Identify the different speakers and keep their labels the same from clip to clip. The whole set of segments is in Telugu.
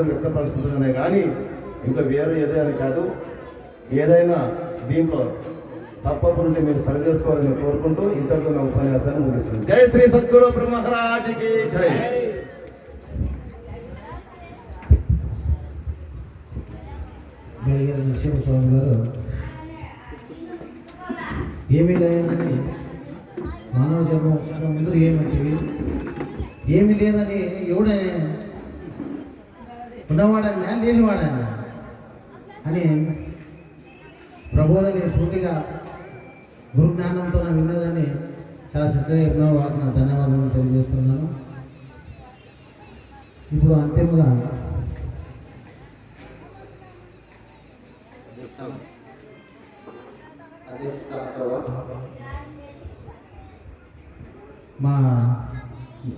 Speaker 1: వ్యక్తపరుచుకుంటున్నానే కానీ ఇంకా వేరే ఏదైనా కాదు. ఏదైనా దీంట్లో తప్పకుండా మీరు సరి చేసుకోవాలని కోరుకుంటూ ఇంతటితో నా ఉపన్యాసాన్ని ముగిస్తుంది. జై శ్రీ సద్గురు బ్రహ్మరాజుకి జై.
Speaker 2: నరసింహస్వామి గారు ఏమీ లేదని మానవ జన్మ ముందు ఏమిటివి ఏమి లేదని ఎవడే ఉన్నవాడన్నా లేనివాడన్నా అని ప్రబోధని స్మృతిగా గురు జ్ఞానంతో నా విన్నదని చాలా చక్కగా చెప్పిన వాళ్ళకి నా ధన్యవాదాలు తెలియజేస్తున్నాను. ఇప్పుడు అంతిమంగా మా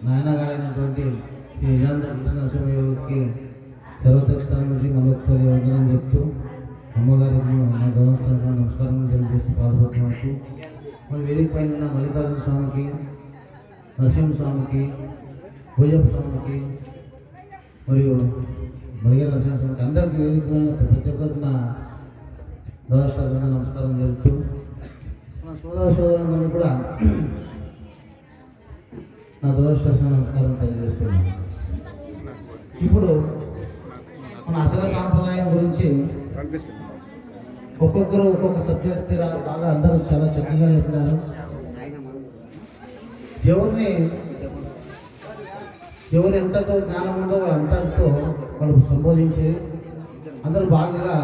Speaker 2: నాయనగారైనటువంటి శ్రీ నిజాంధ్ర కృష్ణస్వామికి సర్వదక్షిణ నుంచి మళ్ళొకసారి వందనం చెప్తూ అమ్మగారికి నా గౌరవ నమస్కారం తెలియజేస్తూ పాల్గొన్నట్టు మన వేదిక పైన ఉన్న మల్లికార్జున స్వామికి, నరసింహస్వామికి, భోజప్ప స్వామికి మరియు మరిగా నరసింహస్వామికి అందరికీ వేదిక ప్రతి ఒక్కరికి నా గౌరవ నమస్కారం చెప్తూ నా సోదరులందరూ కూడా నా దోష నమస్కారం తెలియజేస్తున్నాను. ఇప్పుడు మన అసలు సాంప్రదాయం గురించి ఒక్కొక్కరు ఒక్కొక్క సబ్జెక్ట్ బాగా అందరూ చాలా చక్కగా చెప్పినారు. ఎవరు ఎంతతో జ్ఞానం ఉందో అంతటితో వాళ్ళు సంబోధించి అందరూ బాగా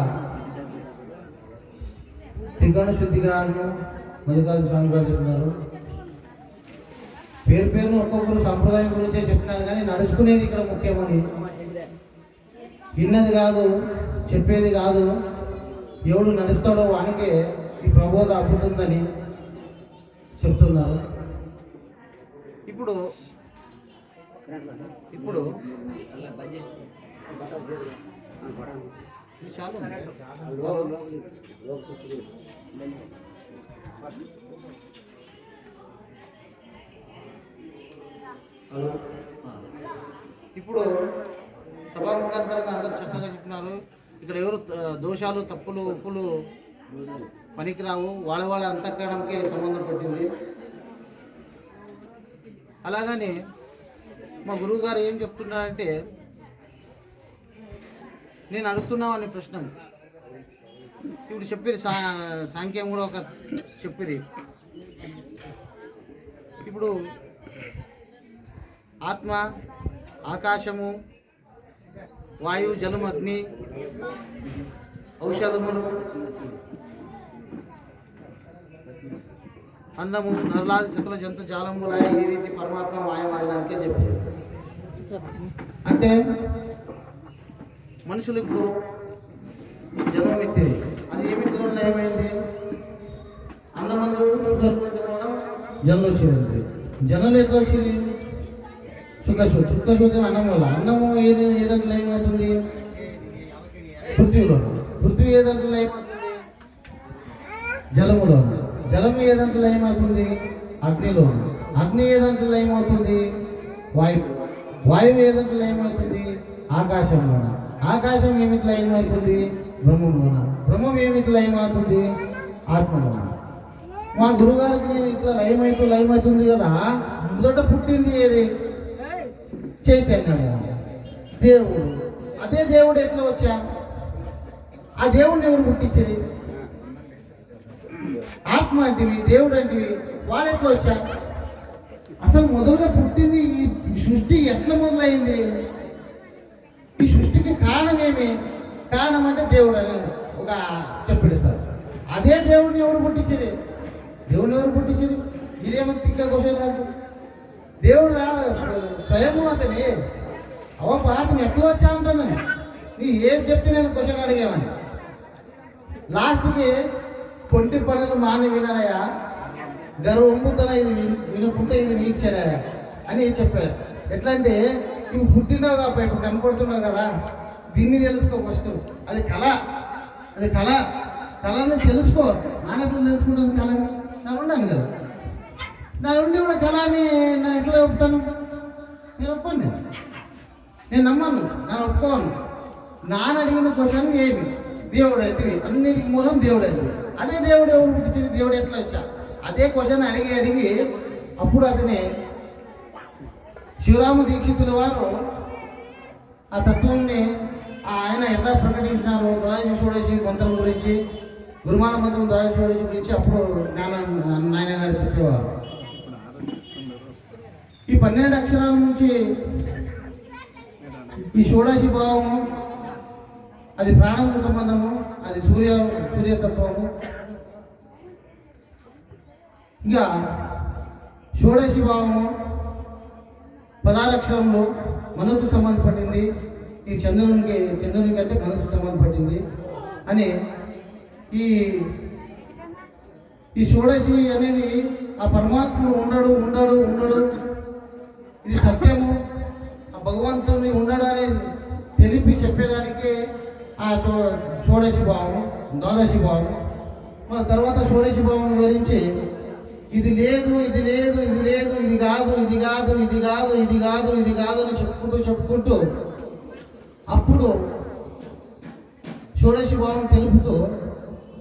Speaker 2: త్రికాణ శుద్ధిగాను మల్లికార్జున స్వామి గారు చెప్పినారు. పేరును ఒక్కొక్కరు సంప్రదాయం గురించే చెప్పినారు కానీ నడుచుకునేది ఇక్కడ ముఖ్యమని, విన్నది కాదు చెప్పేది కాదు, ఎవడు నడుస్తాడో వానికే ఈ ప్రబోధ అబ్బుతుందని చెప్తున్నారు. ఇప్పుడు ఇప్పుడు ఇప్పుడు సభాముఖాంతరంగా అందరూ చక్కగా చెప్పినారు. ఇక్కడ ఎవరు దోషాలు తప్పులు ఉప్పులు పనికిరావు, వాళ్ళ అంతఃకరణంకి సంబంధం పట్టింది. అలాగని మా గురువు గారు ఏం చెప్తున్నారంటే, నేను అడుగుతున్నామని ప్రశ్న ఇప్పుడు చెప్పిరి, సాంఖ్యం కూడా ఒక చెప్పిరి. ఇప్పుడు ఆత్మ, ఆకాశము, వాయువు, జలం, అగ్ని, ఔషధములు, అన్నము, నరలాది సకల జంతు జాలముల ఈ రీతి పరమాత్మ మాయమనడానికే చెప్పారు. అంటే మనుషులు ఇప్పుడు జన్మ ఎత్తింది, అది ఏమిటిలో ఏమైంది? అన్నమందు జన్మ వచ్చింది. జన్మలు ఎట్లా వచ్చింది? శుక్లశోధం అన్నం వల్ల. అన్నము ఏదంటే ఏమవుతుంది? పృథ్వీలో. పృథ్వీ ఏదంటే ఏమవుతుంది? జలములో. జలము ఏదంటే ఏమవుతుంది? అగ్నిలో. అగ్ని ఏదంటే ఏమవుతుంది? వాయువు. వాయువు ఏదంటే ఏమవుతుంది? ఆకాశంలో. ఆకాశం ఏమిట్లా ఏమవుతుంది? బ్రహ్మంలోన. బ్రహ్మం ఏమిట్లా ఏమవుతుంది? ఆత్మలో. మా గురుగారికి నేను ఇట్లా లయమవుతుంది కదా, మొదట పుట్టింది ఏది? చైతన్యము, దేవుడు. అదే దేవుడు ఎట్లా వచ్చా? ఆ దేవుడిని ఎవరు పుట్టించేది? ఆత్మ అంటివి, దేవుడు అంటివి, వాళ్ళు ఎట్లా వచ్చా? అసలు మొదలుగా పుట్టింది ఈ సృష్టి ఎట్లా మొదలైంది? ఈ సృష్టికి కారణం ఏమి? కారణం అంటే దేవుడు అని ఒక చెప్పాడు సార్. అదే దేవుడిని ఎవరు పుట్టించేది? దేవుడిని ఎవరు పుట్టించేది? ఇదేమో తిక్క క్వశ్చన్ కాదు. దేవుడు రాదు, స్వయము అతని అతను ఎట్లా వచ్చా ఉంటాను. నీ ఏం చెప్తే నేను క్వశ్చన్ అడిగేవాడిని. లాస్ట్కి కొంటి పనులు మాని వినరయ్యా, గర్వంపుతన ఇది వినుకుంటే ఇది నీక్షడా అని చెప్పారు. ఎట్లా అంటే నువ్వు పుట్టినావు కాబట్టి ఇప్పుడు కనపడుతున్నావు కదా, దీన్ని తెలుసుకో ఫస్ట్. అది కళ, అది కళను తెలుసుకో. నాన్నెట్లు తెలుసుకుంటాను కళని? నేను ఉన్నాను కదా, దాని నుండి కూడా కళ అని నేను ఎట్లా చెప్తాను? నేను ఒప్పుకోను, నేను నమ్మను, నేను ఒప్పుకోను. నాన్న అడిగిన క్వశ్చన్ ఏమి? దేవుడు అంటే అన్నిటికి మూలం దేవుడు అంటే. అదే దేవుడు ఎవరు పుట్టించింది? దేవుడు ఎట్లా వచ్చా? అదే క్వశ్చన్ అడిగి అప్పుడు అతని శివరామ దీక్షితుల వారు ఆ తత్వంని ఆయన ఎట్లా ప్రకటించినారు, ద్వాదశి షోడశి మంత్రం గురించి, గురుమాన మంత్రం ద్వాదశి షోడశి గురించి అప్పుడు నాయన గారు చెప్పేవారు. ఈ 12 అక్షరాల నుంచి ఈ షోడశి భావము, అది ప్రాణంకు సంబంధము, అది సూర్యతత్వము. ఇంకా షోడశి భావము 16 అక్షరంలో మనసుకు సంబంధపడింది. ఈ చంద్రునికి అంటే మనసుకు సంబంధపడింది అని ఈ షోడశి అనేది ఆ పరమాత్ముడు ఉండడు ఇది సత్యము, ఆ భగవంతుని ఉండడు అనేది తెలిపి చెప్పేదానికి ఆ షోడశి భావం, ద్వాదశి భావం. మన తర్వాత షోడశి భావం వివరించి ఇది లేదు ఇది కాదు అని చెప్పుకుంటూ అప్పుడు షోడశి భావం తెలుపుతూ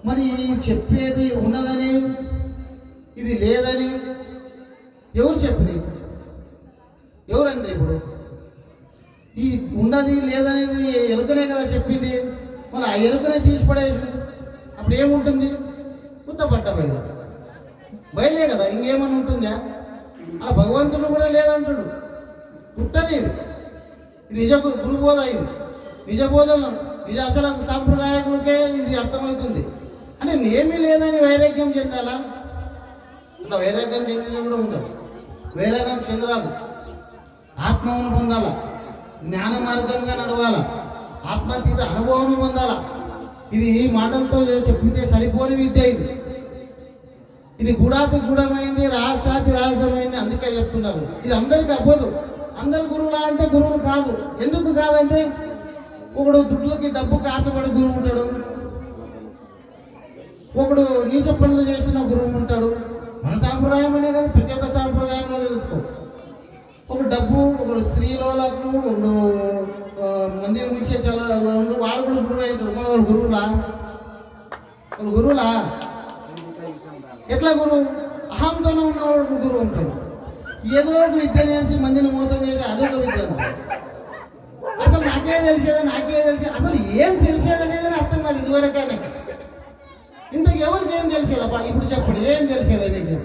Speaker 2: మరి చెప్పేది ఉన్నదని ఇది లేదని ఎవరు చెప్పింది? ఎవరండి? ఇప్పుడు ఈ ఉన్నది లేదనేది ఎరుకనే కదా చెప్పింది. మరి ఆ ఎరుకనే తీసిపడేసి అప్పుడు ఏముంటుంది? ఉత్తపట్ట బయలే కదా, ఇంకేమని ఉంటుందా? అలా భగవంతుడు కూడా లేదంటాడు. పుట్టది ఇది నిజ గురుబోధ, ఇది నిజ బోధలు, నిజ అసలు సాంప్రదాయకులకే ఇది అర్థమవుతుంది. అంటే ఏమీ లేదని వైరాగ్యం చెందాలా? అలా వైరాగ్యం చెందిన కూడా ఉండదు. వైరాగ్యం చెందరాదు. ఆత్మను పొందాల, జ్ఞాన మార్గంగా నడవాల, ఆత్మతీత అనుభవం పొందాల. ఇది మాటలతో చెప్తే సరిపోని విద్య. ఇది గుడాతి గుడమైంది, రహస్యాతి రహస్యమైంది. అందుకే చెప్తున్నారు. ఇది అందరికీ అవ్వదు. అందరు గురువులా అంటే గురువులు కాదు. ఎందుకు కాదంటే ఒకడు దుడ్లకి డబ్బుకి ఆశపడి గురువు ఉంటాడు, ఒకడు నీచ పనులు చేసిన గురువు ఉంటాడు. మన సాంప్రదాయం అనే కాదు, ప్రతి ఒక్క సాంప్రదాయంలో తెలుసుకో. ఒక డబ్బు, ఒకడు స్త్రీలకు, ఒకడు మందిరం ఇచ్చే వాళ్ళు కూడా గురువు అవుతాడు. మన వాళ్ళు గురువులా ఎట్లా గురువు? అహంతోనే ఉన్నవాడు గురువు ఉంటాడు. ఏదో ఒక విద్య చేసి మందిని మోసం చేసి అదొక విద్య. అసలు నాకే తెలిసేది అసలు ఏం తెలిసేదనేది అర్థం కాదు ఇదివరకైనా. ఇంతకు ఎవరికి ఏం తెలిసేదబ్బా? ఇప్పుడు చెప్పండి, ఏం తెలిసేది మీకు?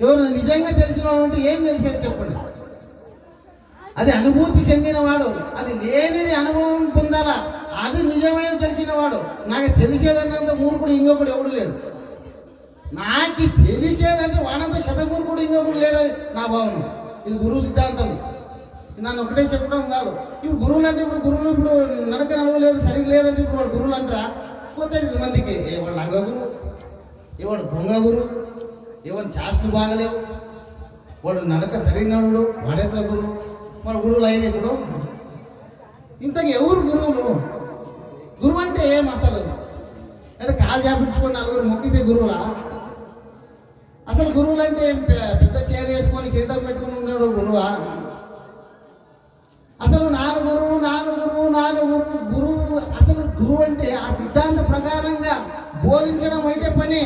Speaker 2: ఎవరు నిజంగా తెలిసిన వాడు అంటే ఏం తెలిసేది చెప్పండి. అది అనుభూతి చెందినవాడు, అది లేనిది అనుభవం పొందాలా, అది నిజమైన తెలిసినవాడు. నాకు తెలిసేదన్నంత మూర్ఖుడు ఇంకొకడు ఎవడు లేడు. నాకు తెలిసేదంటే వానంత శతమూర్ఖుడు ఇంకొకడు లేడని నా భావన. ఇది గురువు సిద్ధాంతం. నన్ను ఒకటే చెప్పడం కాదు. ఇప్పుడు గురువులు అంటే ఇప్పుడు నడక నడవలేదు, సరిగ్గా లేదంటే ఇప్పుడు వాడు గురువులు అంటారా? పోతే మందికి ఎవడు లంగ గురువు, ఎవడు దొంగ గురువు, ఎవరు చాస్టులు బాగలేవు, వాడు నడక సరిగ్నడు, వాడెట్లా గురువు? వాడు గురువులు అయిన ఇప్పుడు ఇంతకు ఎవరు గురువులు? గురువు అంటే ఏం అసలు? అంటే కాలు చేపించుకొని నలుగురు మొక్కితే గురువులా? అసలు గురువులు అంటే పెద్ద చీర వేసుకొని కిరీటం పెట్టుకుని ఉన్నాడు గురువా? అసలు గురువు అసలు గురువు అంటే ఆ సిద్ధాంత ప్రకారంగా బోధించడం అయితే పని.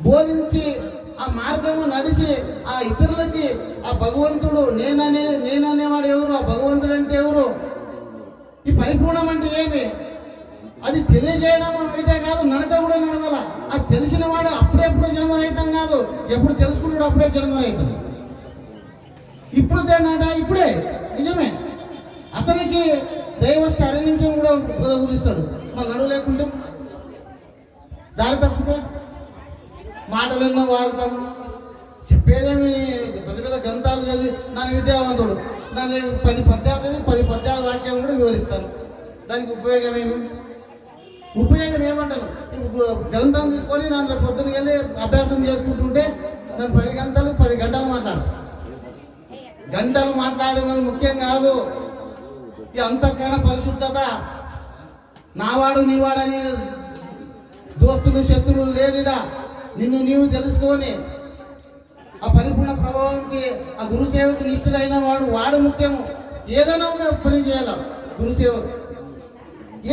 Speaker 2: బోధించి ఆ మార్గంలో నడిచి ఆ ఇతరులకి ఆ భగవంతుడు నేననేవాడు ఎవరు, ఆ భగవంతుడు అంటే ఎవరు, ఈ పరిపూర్ణం అంటే ఏమి, అది తెలియజేయడం అయితే కాదు, నడక కూడా నడగల. అది తెలిసిన వాడు అప్పుడెప్పుడు జన్మరహితం కాదు, ఎప్పుడు తెలుసుకున్నాడు అప్పుడే జన్మరహితం. ఇప్పుడు తేనాట ఇప్పుడే నిజమే. అతనికి దైవస్థ అరణ్యం కూడా బోధగురిస్తాడు. మన నడువు లేకుంటే దారి తప్పితే మాటలు ఎన్నో వాగుతాం. చెప్పేదేమి పెద్ద పెద్ద గ్రంథాలు చదివి దాని విద్యావంతుడు, దాన్ని 10 పద్యాలు చదివి 10 పద్యాల వాక్యం కూడా వివరిస్తాను. దానికి ఉపయోగం ఏమంటాను? ఇప్పుడు గ్రంథం తీసుకొని నన్ను పొద్దున వెళ్ళి అభ్యాసం చేసుకుంటుంటే నేను 10 గంటలు గంటలు మాట్లాడడం ముఖ్యం కాదు. ఈ అంతఃకరణ పరిశుద్ధత, నావాడు నీవాడని దోస్తులు శత్రువులు లేనిడా నిన్ను నీవు తెలుసుకొని ఆ పరిపూర్ణ ప్రభావానికి ఆ గురుసేవకు నిష్ఠుడైన వాడు ముఖ్యము. ఏదైనా ఒక పని చేయాలి గురు సేవ,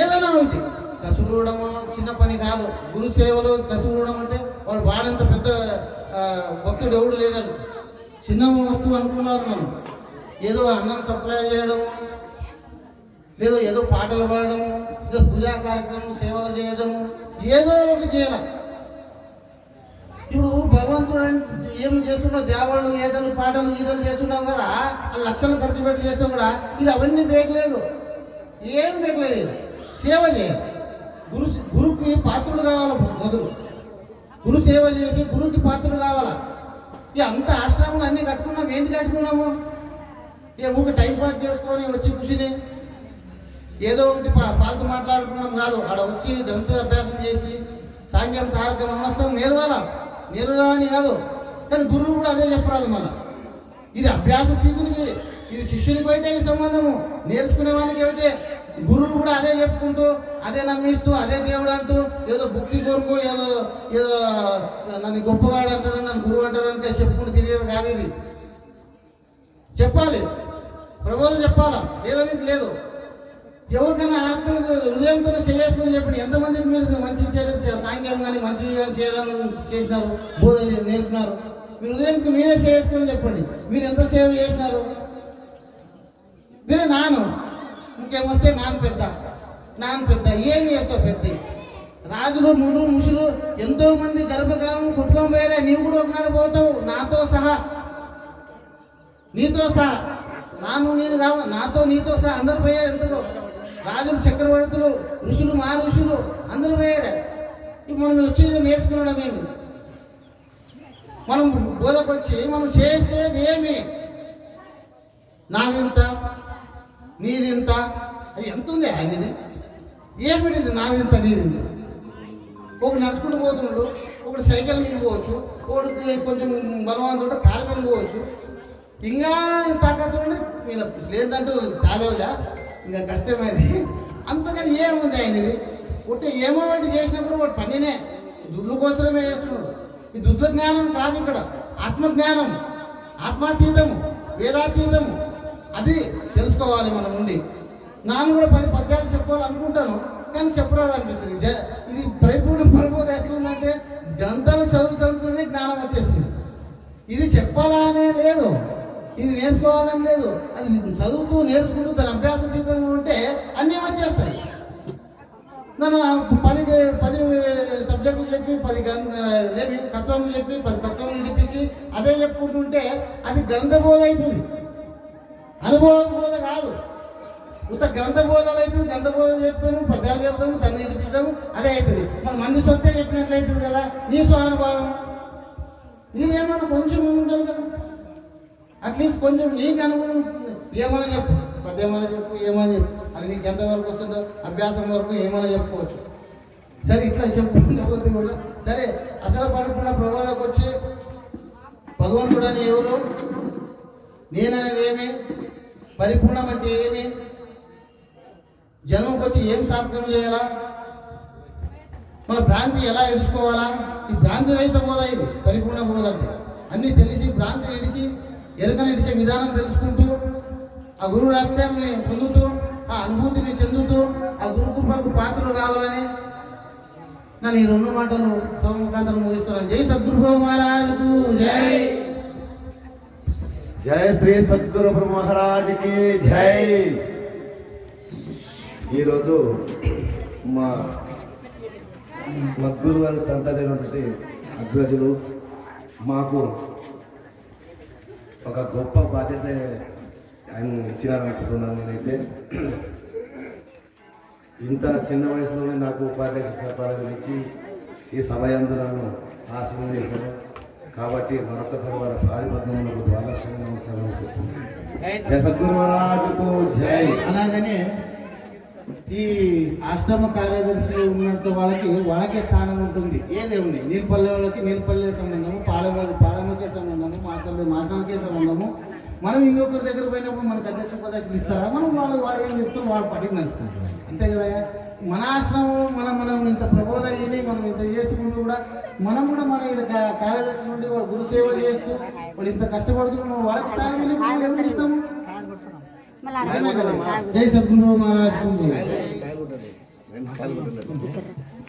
Speaker 2: ఏదైనా ఒకటి. కసురువడం చిన్న పని కాదు. గురు సేవలో కసురువడం అంటే వాడంత పెద్ద భక్తుడు ఎవడు లేడని చిన్న వస్తువు అనుకున్నారు. మనం ఏదో అన్నం సప్లై చేయడము, లేదో ఏదో పాటలు పాడడము, ఏదో పూజా కార్యక్రమం సేవలు చేయడము, ఏదో ఒకటి చేయాలి. ఇప్పుడు భగవంతుడు ఏం చేస్తున్నావు, దేవాళ్ళు ఏటలు పాటలు ఈటలు చేస్తున్నాం కదా, లక్షలు ఖర్చు పెట్టి చేస్తాం కూడా. ఇది అవన్నీ బేకలేదు, ఏం బేకలేదు. సేవ చేయాలి. గురుకి పాత్రుడు కావాలి. మొదలు గురు సేవ చేసి గురుకి పాత్రుడు కావాలా. ఇక అంత ఆశ్రమాలు అన్నీ కట్టుకున్నాం. ఏంటి కట్టుకున్నాము? ఇక ఊరికి టైం పాస్ చేసుకొని వచ్చి కూర్చుని ఏదో ఒకటి ఫాల్తు మాట్లాడుకున్నాం కాదు. ఆడ వచ్చి గ్రంథ అభ్యాసం చేసి సాంఖ్యం తారకం నమస్కారం నేర్వాలని కాదు. కానీ గురువు కూడా అదే చెప్పరాదు. మళ్ళీ ఇది అభ్యాస స్థితునికి, ఇది శిష్యునికి బయటే సంబంధము, నేర్చుకునే వానికి ఏమిటే. గురువులు కూడా అదే చెప్పుకుంటూ, అదే నమ్మిస్తూ, అదే దేవుడు అంటూ, ఏదో భక్తి కొరకు ఏదో ఏదో నన్ను గొప్పవాడు అంటాడు, నన్ను గురువు అంటాడు అని చెప్పుకుంటూ తిరిగేది కాదు. ఇది చెప్పాలి, ప్రబోధం చెప్పాలా, లేదని లేదు. ఎవరికైనా ఆత్మ హృదయంతో చేసుకుని చెప్పండి. ఎంతమందికి మీరు మంచి చేయడం, సాంఖ్యం కానీ మంచి చేయడం చేసినారు, బోధ నేర్పినారు. మీ హృదయానికి మీరే చేసుకొని చెప్పండి. మీరు ఎంత సేవ చేసినారు? మీరే ఇంకేమొస్తే నాన్న పెద్ద ఏం చేస్తావు? పెద్ద రాజులు ముషులు ఎంతో మంది గర్భకాలం కుటుంబం పోయారా. నీవు కూడా ఒకనాడు పోతావు, నాతో సహా, నీతో సహా. నేను కావాలి, నీతో సహా అందరూ పోయారు. ఎంతకో రాజులు, చక్రవర్తులు, ఋషులు, మా ఋషులు అందరూ పోయారు. ఇప్పుడు మనం వచ్చి నేర్చుకున్నాం. మనం బోధకొచ్చి మనం చేసేది ఏమి? నాదింత నీదింత, అది ఎంత ఉంది ఆయనది? ఏమిటిది? నాదింత నీదింత. ఒకడు నడుచుకుంటూ పోతున్నాడు, ఒకడు సైకిల్ మీద పోవచ్చు, ఒకడికి కొంచెం బలవంతుడు కారు మీద పోవచ్చు. ఇంకా తాకత్తుండే వీళ్ళ లేదంటూ కాలేవుగా, ఇంకా కష్టమైంది. అంతగాని ఏముంది ఆయనది? ఒకటి ఏమో ఒకటి చేసినప్పుడు వాడు పనినే దుడ్ల కోసమే చేస్తున్నాడు. ఈ దుడ్ల జ్ఞానం కాదు ఇక్కడ, ఆత్మజ్ఞానం, ఆత్మాతీతము, వేదాతీతము. అది తెలుసుకోవాలి మనం ఉండి. నాన్న కూడా 10 పద్యాలు చెప్పాలనుకుంటాను, కానీ చెప్పరాదు అనిపిస్తుంది. ఇది పరిపూర్ణ పరబోధ ఎట్లుందంటే గ్రంథాలు చదువుతుంటేనే జ్ఞానం వచ్చేస్తుంది. ఇది చెప్పాలనే లేదు, ఇది నేర్చుకోవాలని లేదు. అది చదువుతూ నేర్చుకుంటూ తన అభ్యాస జీవితంలో ఉంటే అన్నీ వచ్చేస్తాయి. మన 10 సబ్జెక్టులు చెప్పి 10 తత్వం చెప్పి 10 తత్వం వినిపించి అదే చెప్పుకుంటుంటే అది గ్రంథబోధ అవుతుంది, అనుభవం బోధ కాదు. ఇంత గ్రంథ బోధలు అవుతుంది. గ్రంథ బోధ చెప్తాము, పద్యాలు చెప్తాము, దాన్ని వినిపించడము అదే అవుతుంది. మన మంది సొత్తే చెప్పినట్లయితుంది కదా. నీ స్వానుభవం నీకేమన్నా కొంచెం ఉంటుంది కదా, అట్లీస్ట్ కొంచెం నీకు అనుభవం ఏమైనా చెప్పు, పద్యమైనా చెప్పు, ఏమైనా చెప్పు. అది నీకు ఎంతవరకు వస్తుందో అభ్యాసం వరకు ఏమైనా చెప్పుకోవచ్చు. సరే ఇట్లా చెప్పుకుంటే కూడా సరే. అసలు పరిపూర్ణ ప్రబోధకు వచ్చి భగవంతుడు అని ఎవరు, నేననేది ఏమి, పరిపూర్ణం అంటే ఏమి, జన్మకు వచ్చి ఏం సాధన చేయాలా, మన భ్రాంతి ఎలా ఎడుచుకోవాలా. ఈ భ్రాంతి రహిత బోధ ఇది పరిపూర్ణ బోధ అంటే. అన్నీ తెలిసి భ్రాంతిని ఇడిసి ఎరుకని ఇడిసే విధానం తెలుసుకుంటూ, ఆ గురువు రహస్యాన్ని పొందుతూ, ఆ అనుభూతిని చెందుతూ, ఆ గురుకృపకు పాత్రలు కావాలని నేను ఈ 2 మాటలు సోమకాంతలు ముగిస్తున్నాను. జై సద్గురు మహారాజుకు జై.
Speaker 1: జై శ్రీ సద్గురు మహారాజుకి జై. ఈరోజు మా మద్గురు వారి సంతతి అగ్రజులు మాకు ఒక గొప్ప బాధ్యత ఆయన ఇచ్చినారనుకుంటున్నాను. నేనైతే ఇంత చిన్న వయసులోనే నాకు ఉపాధ్యక్ష పదవి ఇచ్చి ఈ సభ యందు నన్ను ఆశీర్వదించారు. కాబట్టి మరొకసారి వారి పారిపద్మములకు ద్వాదశంగా నమస్కారం అనిపిస్తుంది. జయ సద్గురు మహారాజుకు జై.
Speaker 2: అలాగనే ఈ ఆశ్రమ కార్యదర్శి ఉన్నంత వాళ్ళకే స్థానం ఉంటుంది. ఏదే ఉంది, నీలపల్లె వాళ్ళకి నీలపల్లె సంబంధము, పాలెంకే సంబంధము, మాటలకే సంబంధము. మనం ఇంకొకరి దగ్గర పోయినప్పుడు మనకు అధ్యక్ష పదక్షులు ఇస్తారా? మనం వాళ్ళు ఏం చెప్తాం, వాళ్ళు పట్టుకు నడుచుకుంటారు, అంతే కదా. మన ఆశ్రమం మనం ఇంత ప్రబోధ అయ్యి మనం ఇంత చేసుకుంటూ కూడా మనం కూడా మన కార్యదర్శి నుండి వాళ్ళు గురు సేవ చేస్తూ వాళ్ళు ఇంత కష్టపడుతున్నాం, వాళ్ళకి స్థానం ఎందుకు ఇస్తాము? జై సద్గురు మహారాజ్ కు జై.